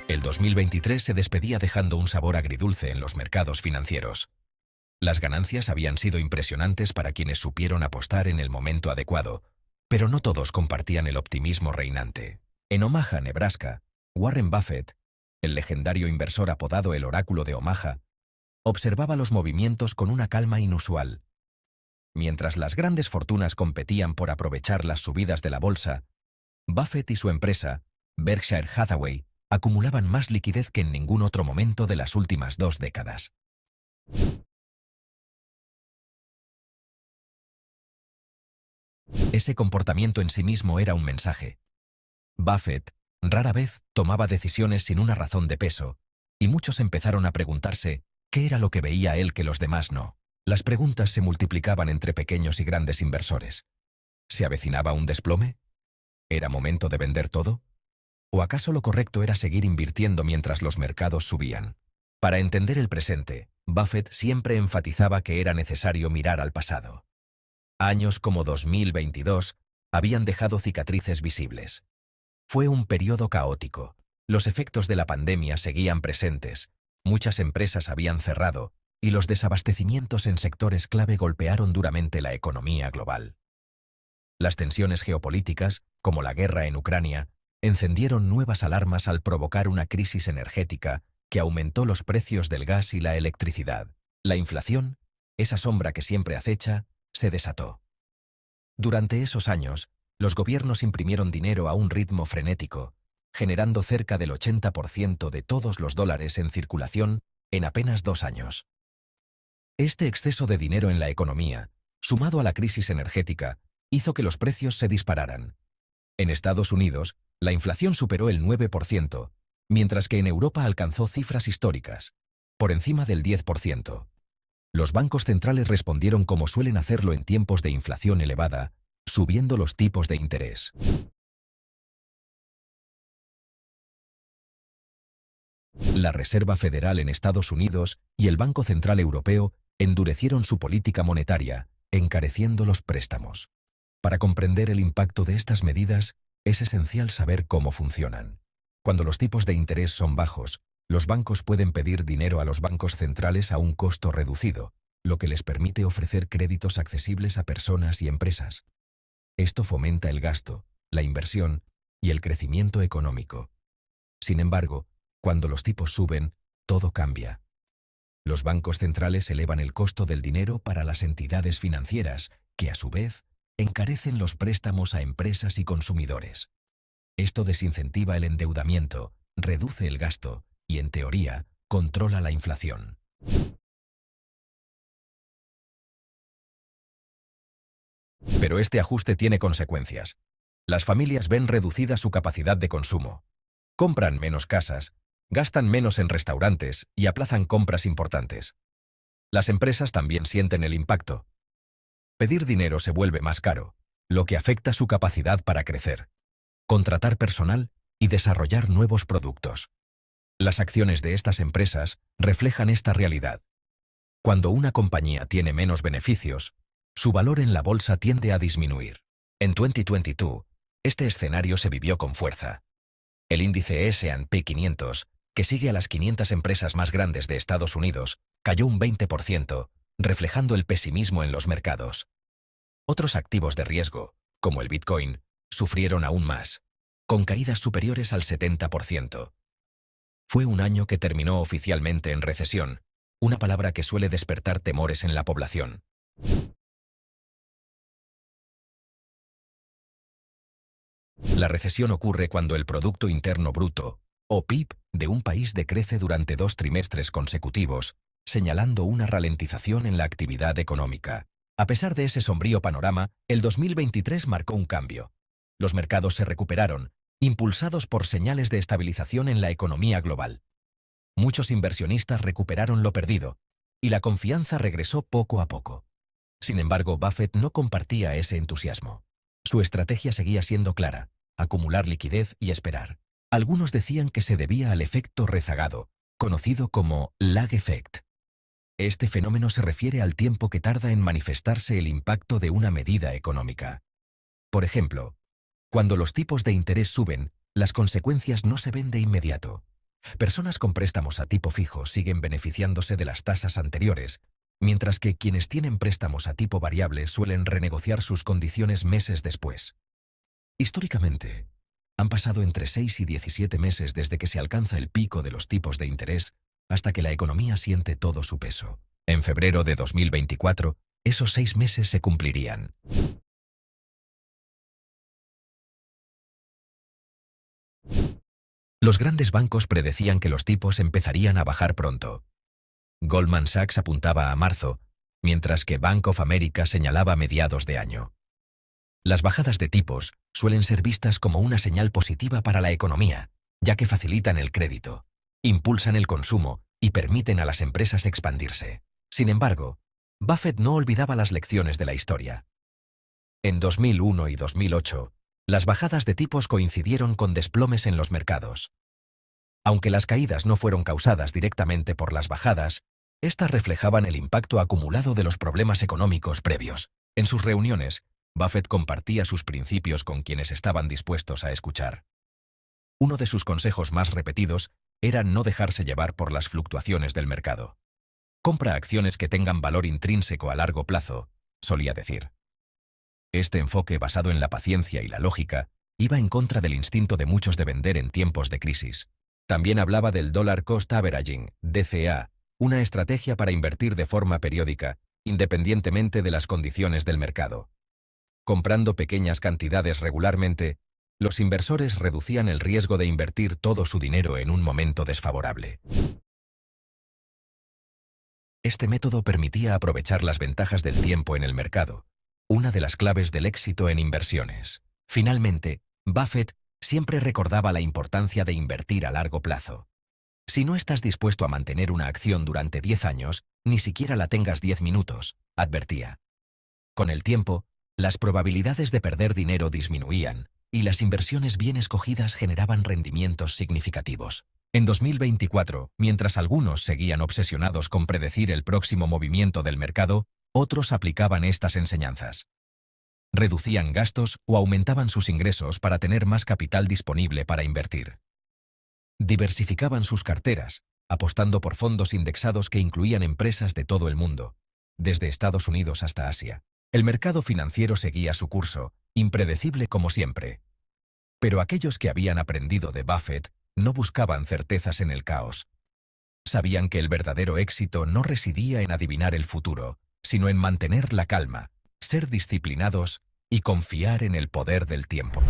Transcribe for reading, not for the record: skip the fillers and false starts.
El 2023 se despedía dejando un sabor agridulce en los mercados financieros. Las ganancias habían sido impresionantes para quienes supieron apostar en el momento adecuado, pero no todos compartían el optimismo reinante. En Omaha, Nebraska, Warren Buffett, el legendario inversor apodado el Oráculo de Omaha, observaba los movimientos con una calma inusual. Mientras las grandes fortunas competían por aprovechar las subidas de la bolsa, Buffett y su empresa, Berkshire Hathaway, acumulaban más liquidez que en ningún otro momento de las últimas 2 décadas. Ese comportamiento en sí mismo era un mensaje. Buffett rara vez tomaba decisiones sin una razón de peso, y muchos empezaron a preguntarse qué era lo que veía él que los demás no. Las preguntas se multiplicaban entre pequeños y grandes inversores. ¿Se avecinaba un desplome? ¿Era momento de vender todo? ¿O acaso lo correcto era seguir invirtiendo mientras los mercados subían? Para entender el presente, Buffett siempre enfatizaba que era necesario mirar al pasado. Años como 2022 habían dejado cicatrices visibles. Fue un periodo caótico. Los efectos de la pandemia seguían presentes, muchas empresas habían cerrado, y los desabastecimientos en sectores clave golpearon duramente la economía global. Las tensiones geopolíticas, como la guerra en Ucrania, encendieron nuevas alarmas al provocar una crisis energética que aumentó los precios del gas y la electricidad. La inflación, esa sombra que siempre acecha, se desató. Durante esos años, los gobiernos imprimieron dinero a un ritmo frenético, generando cerca del 80% de todos los dólares en circulación en apenas 2 años. Este exceso de dinero en la economía, sumado a la crisis energética, hizo que los precios se dispararan. En Estados Unidos, la inflación superó el 9%, mientras que en Europa alcanzó cifras históricas, por encima del 10%. Los bancos centrales respondieron como suelen hacerlo en tiempos de inflación elevada, subiendo los tipos de interés. La Reserva Federal en Estados Unidos y el Banco Central Europeo endurecieron su política monetaria, encareciendo los préstamos. Para comprender el impacto de estas medidas, es esencial saber cómo funcionan. Cuando los tipos de interés son bajos, los bancos pueden pedir dinero a los bancos centrales a un costo reducido, lo que les permite ofrecer créditos accesibles a personas y empresas. Esto fomenta el gasto, la inversión y el crecimiento económico. Sin embargo, cuando los tipos suben, todo cambia. Los bancos centrales elevan el costo del dinero para las entidades financieras, que a su vez encarecen los préstamos a empresas y consumidores. Esto desincentiva el endeudamiento, reduce el gasto y, en teoría, controla la inflación. Pero este ajuste tiene consecuencias. Las familias ven reducida su capacidad de consumo. Compran menos casas, gastan menos en restaurantes y aplazan compras importantes. Las empresas también sienten el impacto. Pedir dinero se vuelve más caro, lo que afecta su capacidad para crecer, contratar personal y desarrollar nuevos productos. Las acciones de estas empresas reflejan esta realidad. Cuando una compañía tiene menos beneficios, su valor en la bolsa tiende a disminuir. En 2022, este escenario se vivió con fuerza. El índice S&P 500, que sigue a las 500 empresas más grandes de Estados Unidos, cayó un 20%, reflejando el pesimismo en los mercados. Otros activos de riesgo, como el Bitcoin, sufrieron aún más, con caídas superiores al 70%. Fue un año que terminó oficialmente en recesión, una palabra que suele despertar temores en la población. La recesión ocurre cuando el Producto Interno Bruto, o PIB, de un país decrece durante 2 trimestres consecutivos, señalando una ralentización en la actividad económica. A pesar de ese sombrío panorama, el 2023 marcó un cambio. Los mercados se recuperaron, impulsados por señales de estabilización en la economía global. Muchos inversionistas recuperaron lo perdido, y la confianza regresó poco a poco. Sin embargo, Buffett no compartía ese entusiasmo. Su estrategia seguía siendo clara: acumular liquidez y esperar. Algunos decían que se debía al efecto rezagado, conocido como lag effect. Este fenómeno se refiere al tiempo que tarda en manifestarse el impacto de una medida económica. Por ejemplo, cuando los tipos de interés suben, las consecuencias no se ven de inmediato. Personas con préstamos a tipo fijo siguen beneficiándose de las tasas anteriores, mientras que quienes tienen préstamos a tipo variable suelen renegociar sus condiciones meses después. Históricamente, han pasado entre 6 y 17 meses desde que se alcanza el pico de los tipos de interés hasta que la economía siente todo su peso. En febrero de 2024, esos 6 meses se cumplirían. Los grandes bancos predecían que los tipos empezarían a bajar pronto. Goldman Sachs apuntaba a marzo, mientras que Bank of America señalaba mediados de año. Las bajadas de tipos suelen ser vistas como una señal positiva para la economía, ya que facilitan el crédito, impulsan el consumo y permiten a las empresas expandirse. Sin embargo, Buffett no olvidaba las lecciones de la historia. En 2001 y 2008, las bajadas de tipos coincidieron con desplomes en los mercados. Aunque las caídas no fueron causadas directamente por las bajadas, estas reflejaban el impacto acumulado de los problemas económicos previos. En sus reuniones, Buffett compartía sus principios con quienes estaban dispuestos a escuchar. Uno de sus consejos más repetidos era no dejarse llevar por las fluctuaciones del mercado. Compra acciones que tengan valor intrínseco a largo plazo, solía decir. Este enfoque basado en la paciencia y la lógica iba en contra del instinto de muchos de vender en tiempos de crisis. También hablaba del Dollar Cost Averaging, DCA, una estrategia para invertir de forma periódica, independientemente de las condiciones del mercado. Comprando pequeñas cantidades regularmente, los inversores reducían el riesgo de invertir todo su dinero en un momento desfavorable. Este método permitía aprovechar las ventajas del tiempo en el mercado, una de las claves del éxito en inversiones. Finalmente, Buffett siempre recordaba la importancia de invertir a largo plazo. Si no estás dispuesto a mantener una acción durante 10 años, ni siquiera la tengas 10 minutos, advertía. Con el tiempo, las probabilidades de perder dinero disminuían, y las inversiones bien escogidas generaban rendimientos significativos. En 2024, mientras algunos seguían obsesionados con predecir el próximo movimiento del mercado, otros aplicaban estas enseñanzas. Reducían gastos o aumentaban sus ingresos para tener más capital disponible para invertir. Diversificaban sus carteras, apostando por fondos indexados que incluían empresas de todo el mundo, desde Estados Unidos hasta Asia. El mercado financiero seguía su curso, impredecible como siempre. Pero aquellos que habían aprendido de Buffett no buscaban certezas en el caos. Sabían que el verdadero éxito no residía en adivinar el futuro, sino en mantener la calma, ser disciplinados y confiar en el poder del tiempo.